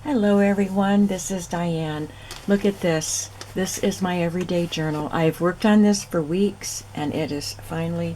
Hello everyone, this is Diane. Look at this. This is my everyday journal. I've worked on this for weeks and it is finally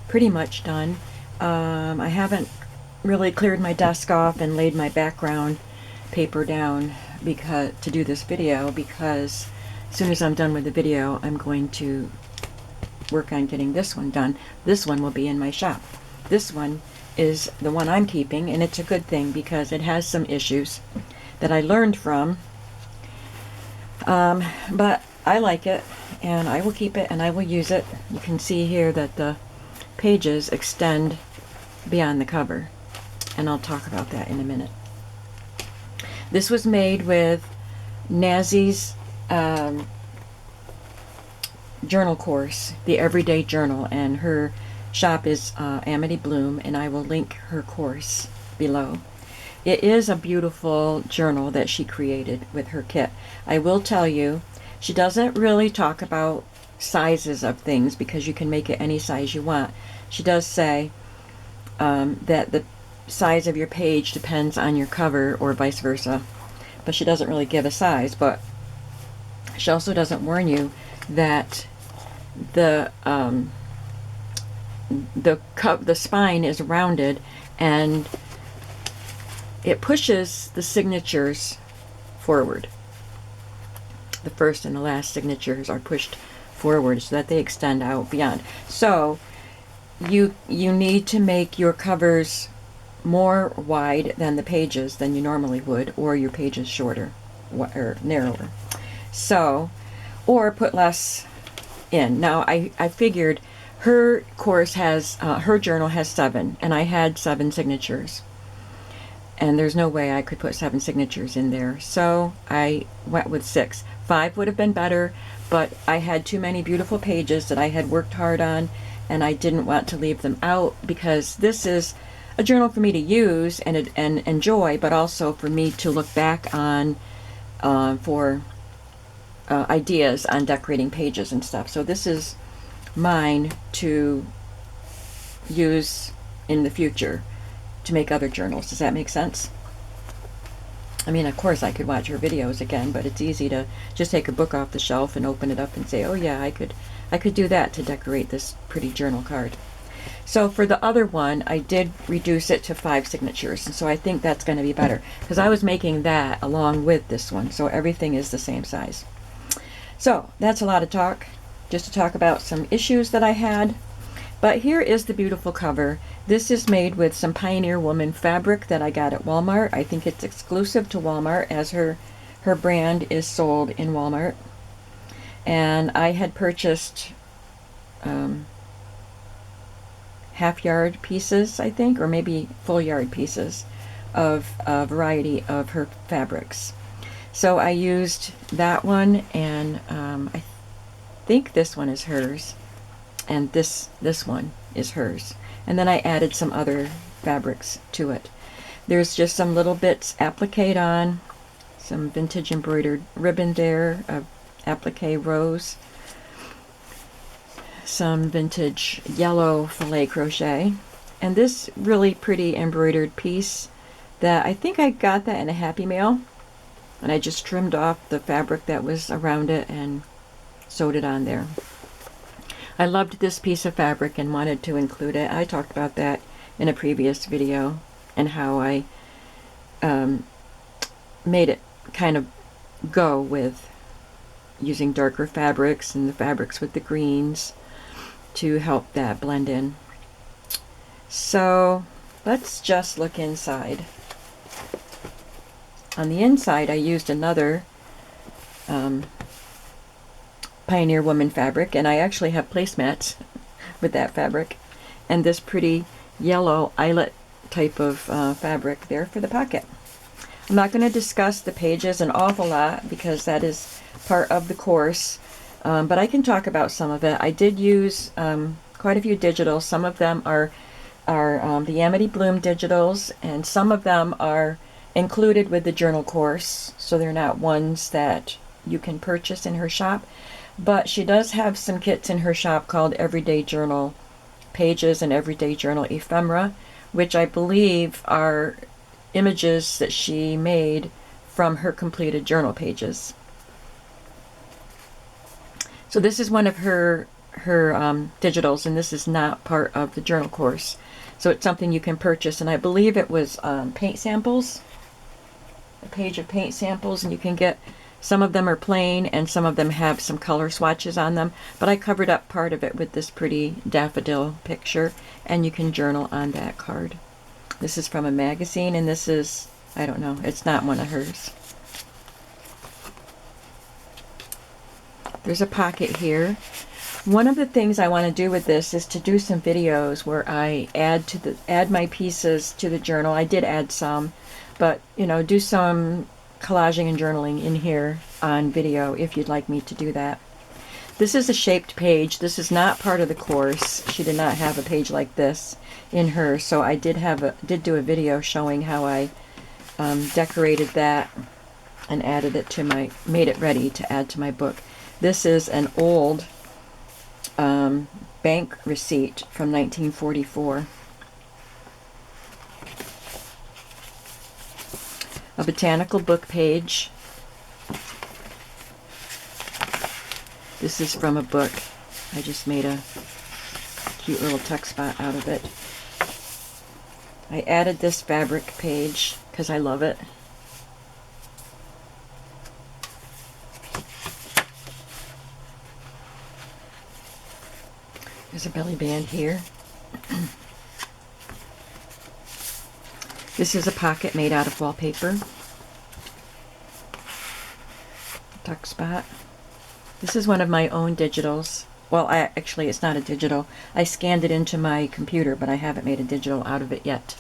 pretty much done. I haven't really cleared my desk off and laid my background paper down to do this video, because as soon as I'm done with the video I'm going to work on getting this one done. This one will be in my shop. This one is the one I'm keeping, and it's a good thing because it has some issues that I learned from, but I like it and I will keep it and I will use it. You can see here that the pages extend beyond the cover, and I'll talk about that in a minute. This was made with Nazi's journal course, the Everyday Journal, and her shop is Amity Bloom, and I will link her course below. It is a beautiful journal that she created with her kit. I will tell you, she doesn't really talk about sizes of things because you can make it any size you want. She does say that the size of your page depends on your cover or vice versa, but she doesn't really give a size. But she also doesn't warn you that the spine is rounded and it pushes the signatures forward. The first and the last signatures are pushed forward so that they extend out beyond. So you need to make your covers more wide than the pages than you normally would, or your pages shorter or narrower. So, or put less in. Now I figured her course has, her journal has 7, and I had 7 signatures. And there's no way I could put 7 signatures in there. So I went with 6. 5 would have been better, but I had too many beautiful pages that I had worked hard on, and I didn't want to leave them out, because this is a journal for me to use and enjoy, but also for me to look back on for ideas on decorating pages and stuff. So this is mine to use in the future to make other journals. Does that make sense? I mean, of course I could watch her videos again, but it's easy to just take a book off the shelf and open it up and say, oh yeah, I could do that to decorate this pretty journal card. So for the other one, I did reduce it to 5 signatures, and so I think that's going to be better, because I was making that along with this one, so everything is the same size. So that's a lot of talk, just to talk about some issues that I had. But here is the beautiful cover. This is made with some Pioneer Woman fabric that I got at Walmart. I think it's exclusive to Walmart, as her brand is sold in Walmart. And I had purchased half-yard pieces, I think, or maybe full-yard pieces of a variety of her fabrics. So I used that one, and I think this one is hers, and this one is hers. And then I added some other fabrics to it. There's just some little bits appliqued on, some vintage embroidered ribbon there, applique rose, some vintage yellow filet crochet, and this really pretty embroidered piece that I think I got that in a Happy Mail, and I just trimmed off the fabric that was around it and sewed it on there. I loved this piece of fabric and wanted to include it. I talked about that in a previous video, and how I made it kind of go with using darker fabrics and the fabrics with the greens to help that blend in. So let's just look inside. On the inside I used another Pioneer Woman fabric, and I actually have placemats with that fabric, and this pretty yellow eyelet type of fabric there for the pocket. I'm not going to discuss the pages an awful lot because that is part of the course, but I can talk about some of it. I did use quite a few digitals. Some of them are the Amity Bloom digitals, and some of them are included with the journal course, so they're not ones that you can purchase in her shop. But she does have some kits in her shop called Everyday Journal Pages and Everyday Journal Ephemera, which I believe are images that she made from her completed journal pages. So this is one of her digitals, and this is not part of the journal course. So it's something you can purchase, and I believe it was paint samples, a page of paint samples, and you can get, some of them are plain and some of them have some color swatches on them, but I covered up part of it with this pretty daffodil picture, and you can journal on that card. This is from a magazine, and this is, I don't know, it's not one of hers. There's a pocket here. One of the things I want to do with this is to do some videos where I add my pieces to the journal. I did add some, but you know, do some collaging and journaling in here on video if you'd like me to do that. This is a shaped page. This is not part of the course. She did not have a page like this in her, so I did do a video showing how I decorated that and added it to made it ready to add to my book. This is an old bank receipt from 1944. A botanical book page. This is from a book. I just made a cute little tuck spot out of it. I added this fabric page because I love it. There's a belly band here. This is a pocket made out of wallpaper. Tuck spot. This is one of my own digitals. Well, actually, it's not a digital. I scanned it into my computer, but I haven't made a digital out of it yet.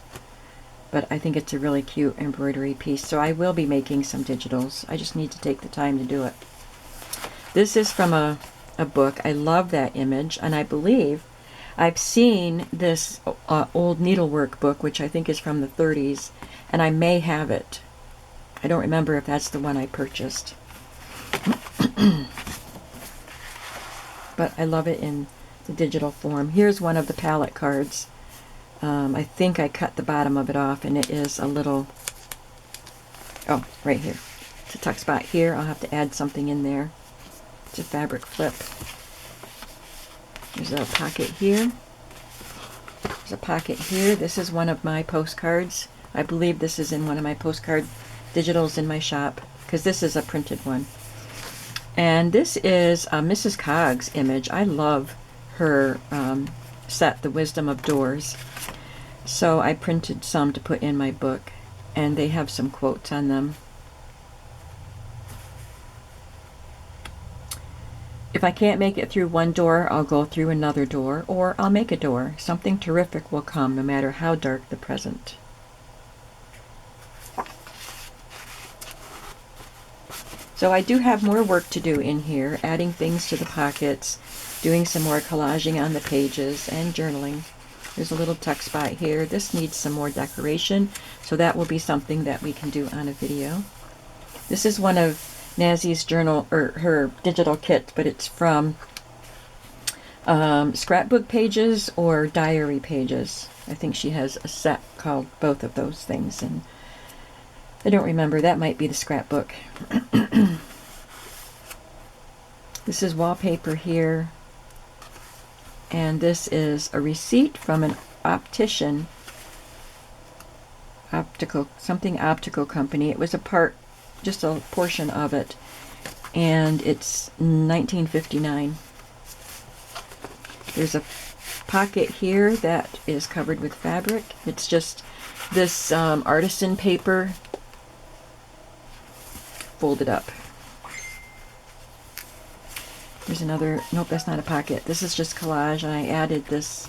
But I think it's a really cute embroidery piece, so I will be making some digitals. I just need to take the time to do it. This is from a book. I love that image, and I believe I've seen this old needlework book, which I think is from the 30s, and I may have it. I don't remember if that's the one I purchased. But I love it in the digital form. Here's one of the palette cards. I think I cut the bottom of it off, and it is a little, oh, right here. It's a tuck spot here. I'll have to add something in there. It's a fabric flip. There's a pocket here. There's a pocket here. This is one of my postcards. I believe this is in one of my postcard digitals in my shop, because this is a printed one. And this is Mrs. Coggs image. I love her set, The Wisdom of Doors. So I printed some to put in my book, and they have some quotes on them. If I can't make it through one door, I'll go through another door, or I'll make a door. Something terrific will come, no matter how dark the present. So I do have more work to do in here, adding things to the pockets, doing some more collaging on the pages, and journaling. There's a little tuck spot here. This needs some more decoration, so that will be something that we can do on a video. This is one of Nazzie's journal, or her digital kit, but it's from scrapbook pages or diary pages. I think she has a set called both of those things, and I don't remember. That might be the scrapbook. This is wallpaper here, and this is a receipt from an optician, something optical company. It was a part, just a portion of it, and it's 1959. There's a pocket here that is covered with fabric. It's just this artisan paper folded up. There's another, nope, that's not a pocket. This is just collage, and I added this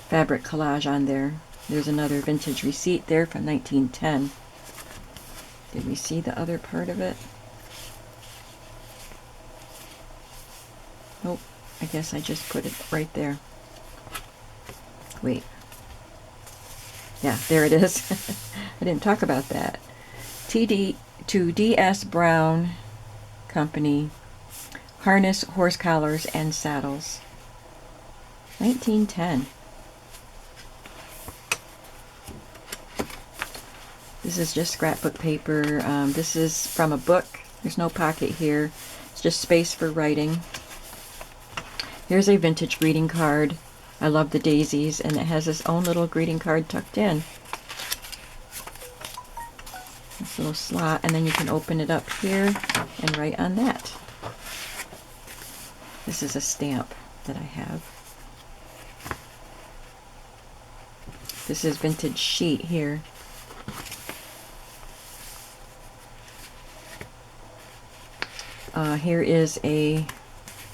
fabric collage on there. There's another vintage receipt there from 1910. Did we see the other part of it? Nope, I guess I just put it right there. Wait. Yeah, there it is. I didn't talk about that. To D.S. Brown Company, Harness, Horse Collars, and Saddles. 1910. This is just scrapbook paper. This is from a book. There's no pocket here. It's just space for writing. Here's a vintage greeting card. I love the daisies, and it has its own little greeting card tucked in. This little slot, and then you can open it up here and write on that. This is a stamp that I have. This is vintage sheet here. Here is a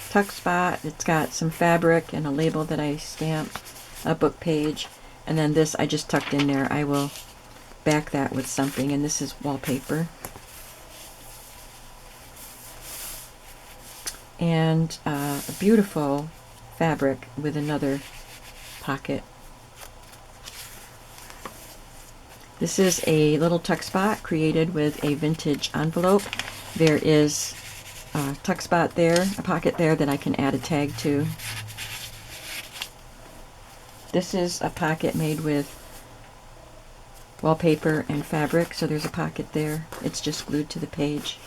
tuck spot. It's got some fabric and a label that I stamped, a book page, and then this I just tucked in there. I will back that with something, and this is wallpaper. And a beautiful fabric with another pocket. This is a little tuck spot created with a vintage envelope. There is a tuck spot there, a pocket there that I can add a tag to. This is a pocket made with wallpaper and fabric, so there's a pocket there. It's just glued to the page.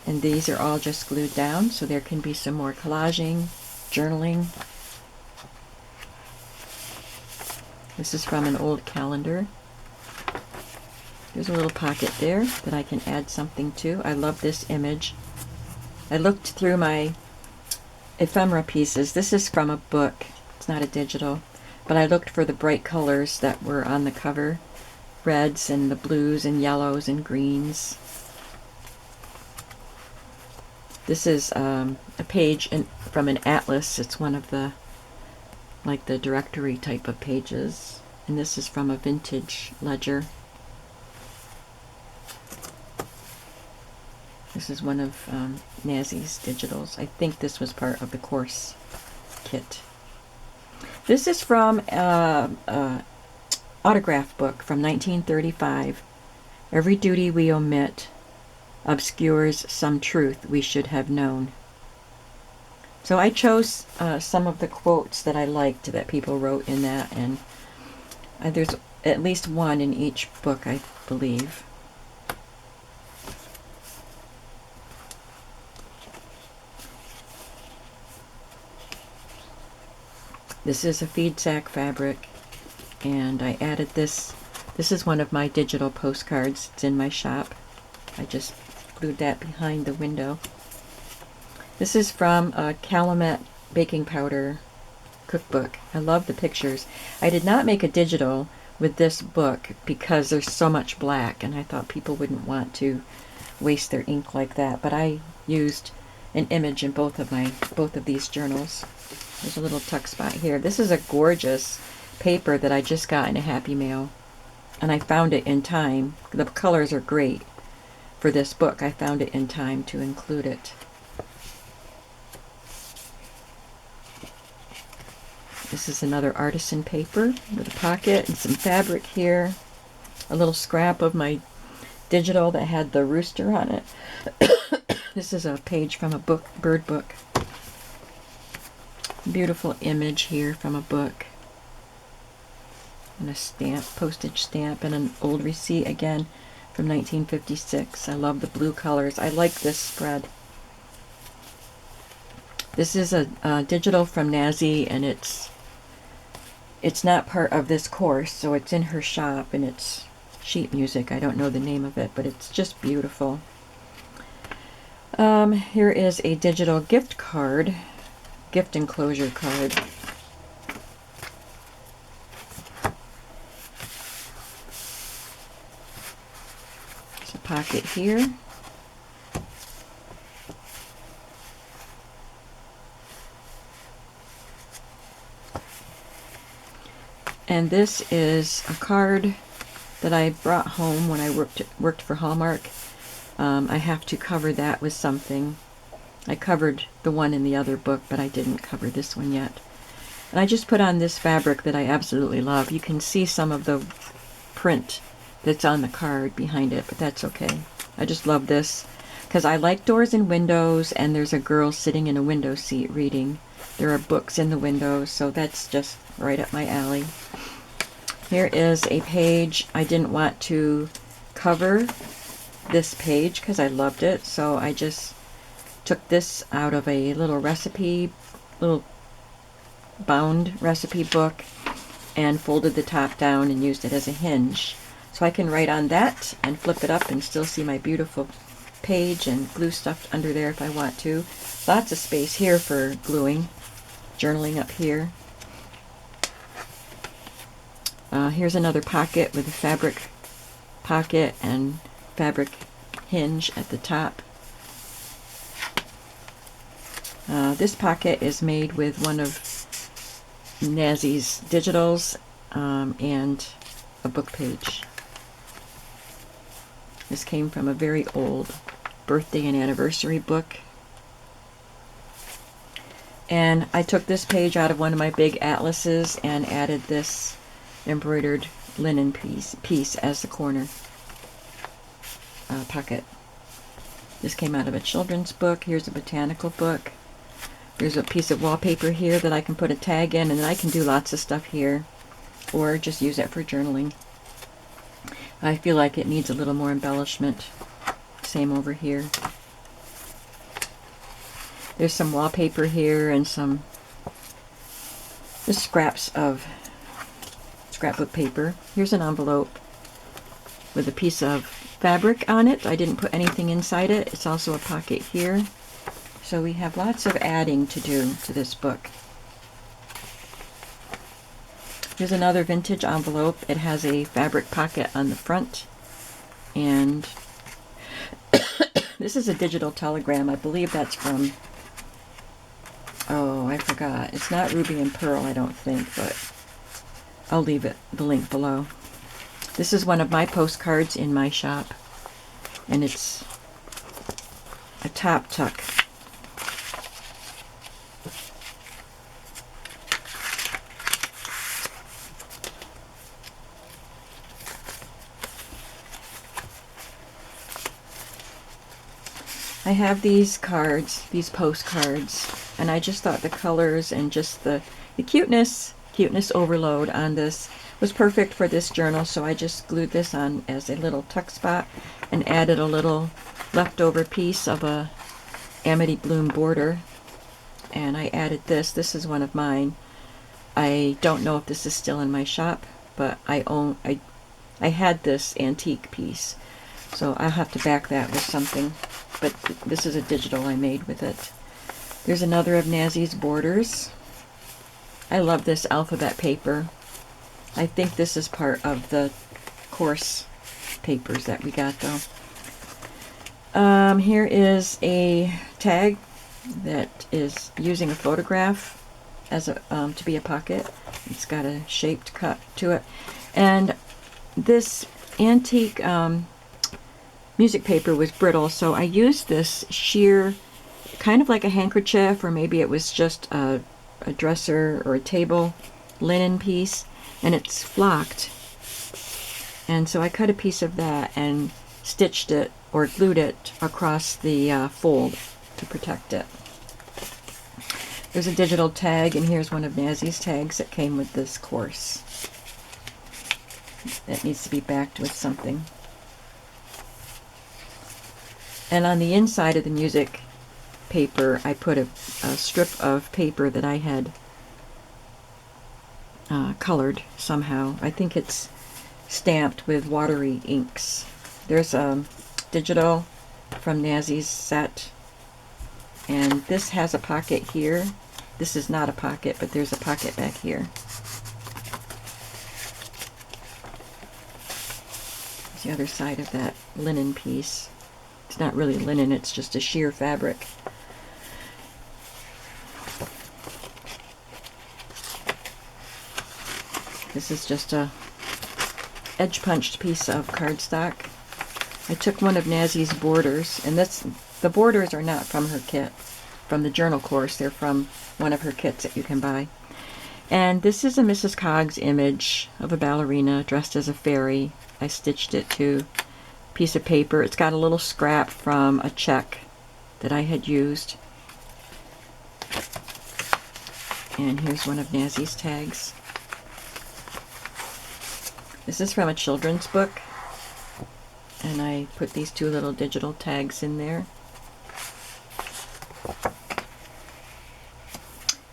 And these are all just glued down, so there can be some more collaging, journaling. This is from an old calendar. There's a little pocket there that I can add something to. I love this image. I looked through my ephemera pieces. This is from a book. It's not a digital. But I looked for the bright colors that were on the cover. Reds and the blues and yellows and greens. This is a page from an atlas. It's one of the, like the directory type of pages. And this is from a vintage ledger. This is one of Nazi's digitals. I think this was part of the course kit. This is from an autograph book from 1935. Every duty we omit obscures some truth we should have known. So I chose some of the quotes that I liked that people wrote in that, and there's at least one in each book, I believe. This is a feed sack fabric, and I added this. This is one of my digital postcards. It's in my shop. I just glued that behind the window. This is from a Calumet baking powder cookbook. I love the pictures. I did not make a digital with this book because there's so much black, and I thought people wouldn't want to waste their ink like that, but I used an image in both of these journals. There's a little tuck spot here. This is a gorgeous paper that I just got in a Happy Mail, and I found it in time. The colors are great for this book. I found it in time to include it. This is another artisan paper with a pocket and some fabric here. A little scrap of my digital that had the rooster on it. This is a page from a book, bird book. Beautiful image here from a book. And a stamp, postage stamp, and an old receipt again from 1956. I love the blue colors. I like this spread. This is a digital from Nazi, and it's not part of this course, so it's in her shop, and it's sheet music. I don't know the name of it, but it's just beautiful. Here is a digital gift card, gift enclosure card. There's a pocket here. And this is a card that I brought home when I worked for Hallmark. I have to cover that with something. I covered the one in the other book, but I didn't cover this one yet. And I just put on this fabric that I absolutely love. You can see some of the print that's on the card behind it, but that's okay. I just love this because I like doors and windows, and there's a girl sitting in a window seat reading. There are books in the windows, so that's just right up my alley. Here is a page. I didn't want to cover this page because I loved it, so I just took this out of a little bound recipe book and folded the top down and used it as a hinge. So I can write on that and flip it up and still see my beautiful page and glue stuff under there if I want to. Lots of space here for gluing, journaling up here. Here's another pocket with a fabric pocket and fabric hinge at the top. This pocket is made with one of Nazi's digitals and a book page. This came from a very old birthday and anniversary book. And I took this page out of one of my big atlases and added this embroidered linen piece as the corner pocket. This came out of a children's book. Here's a botanical book. There's a piece of wallpaper here that I can put a tag in, and then I can do lots of stuff here, or just use it for journaling. I feel like it needs a little more embellishment. Same over here. There's some wallpaper here and some just scraps of scrapbook paper. Here's an envelope with a piece of fabric on it. I didn't put anything inside it. It's also a pocket here. So we have lots of adding to do to this book. Here's another vintage envelope. It has a fabric pocket on the front. And this is a digital telegram. I believe that's from, oh, I forgot. It's not Ruby and Pearl, I don't think, but I'll leave the link below. This is one of my postcards in my shop, and it's a top tuck. I have these cards, these postcards, and I just thought the colors and just the cuteness overload on this was perfect for this journal, so I just glued this on as a little tuck spot and added a little leftover piece of a Amity Bloom border, and I added this. This is one of mine. I don't know if this is still in my shop, but I had this antique piece, so I'll have to back that with something. But this is a digital I made with it. There's another of Nazi's borders. I love this alphabet paper. I think this is part of the course papers that we got, though. Here is a tag that is using a photograph as a to be a pocket. It's got a shaped cut to it. And this antique music paper was brittle, so I used this sheer, kind of like a handkerchief, or maybe it was just a dresser or a table linen piece, and it's flocked. And so I cut a piece of that and stitched it or glued it across the fold to protect it. There's a digital tag, and here's one of Nazi's tags that came with this course. That needs to be backed with something. And on the inside of the music paper, I put a strip of paper that I had colored somehow. I think it's stamped with watery inks. There's a digital from Nazi's set, and this has a pocket here. This is not a pocket, but there's a pocket back here. There's the other side of that linen piece. It's not really linen, it's just a sheer fabric. This is just a edge punched piece of cardstock. I took one of Nazi's borders, and the borders are not from her kit, from the journal course. They're from one of her kits that you can buy. And this is a Mrs. Coggs image of a ballerina dressed as a fairy. I stitched it to piece of paper. It's got a little scrap from a check that I had used. And here's one of Nazi's tags. This is from a children's book, and I put these two little digital tags in there.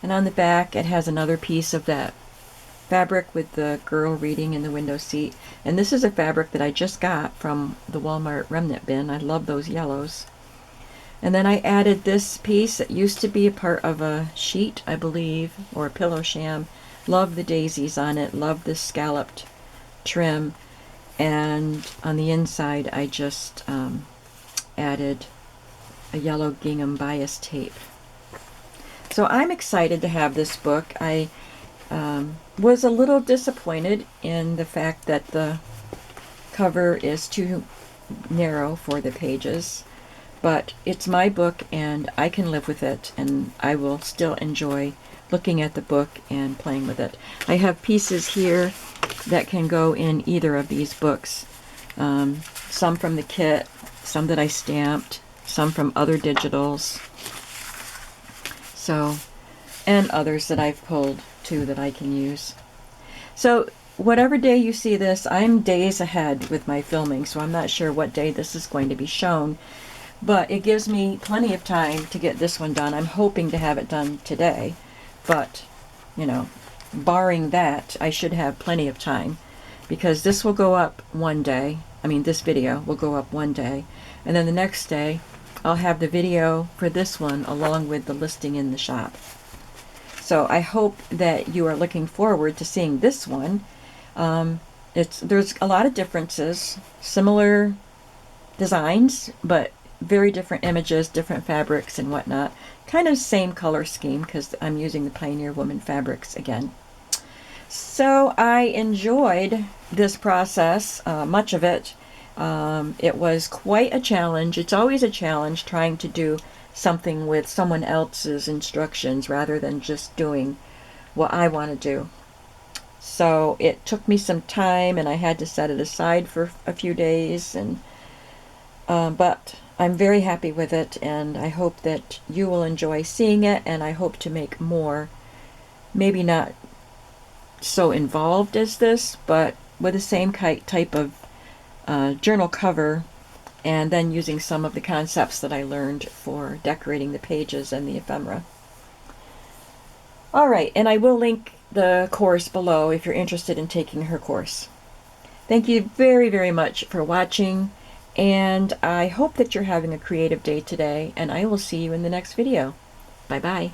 And on the back it has another piece of that fabric with the girl reading in the window seat. And this is a fabric that I just got from the Walmart remnant bin. I love those yellows. And then I added this piece that used to be a part of a sheet, I believe, or a pillow sham. Love the daisies on it, love the scalloped trim. And on the inside I just added a yellow gingham bias tape. So I'm excited to have this book. I was a little disappointed in the fact that the cover is too narrow for the pages, but it's my book and I can live with it, and I will still enjoy looking at the book and playing with it. I have pieces here that can go in either of these books. Some from the kit, some that I stamped, some from other digitals. So, and others that I've pulled too that I can use. So whatever day you see this, I'm days ahead with my filming, so I'm not sure what day this is going to be shown, but it gives me plenty of time to get this one done. I'm hoping to have it done today, but you know, barring that, I should have plenty of time, because this will go up one day. I mean, this video will go up one day, and then the next day I'll have the video for this one along with the listing in the shop. So I hope that you are looking forward to seeing this one. There's a lot of differences, similar designs, but very different images, different fabrics and whatnot. Kind of same color scheme because I'm using the Pioneer Woman fabrics again. So I enjoyed this process, much of it. It was quite a challenge. It's always a challenge trying to do something with someone else's instructions rather than just doing what I want to do. So it took me some time, and I had to set it aside for a few days, and but I'm very happy with it, and I hope that you will enjoy seeing it, and I hope to make more, maybe not so involved as this, but with the same type of journal cover, and then using some of the concepts that I learned for decorating the pages and the ephemera. Alright, and I will link the course below if you're interested in taking her course. Thank you very, very much for watching, and I hope that you're having a creative day today, and I will see you in the next video. Bye-bye.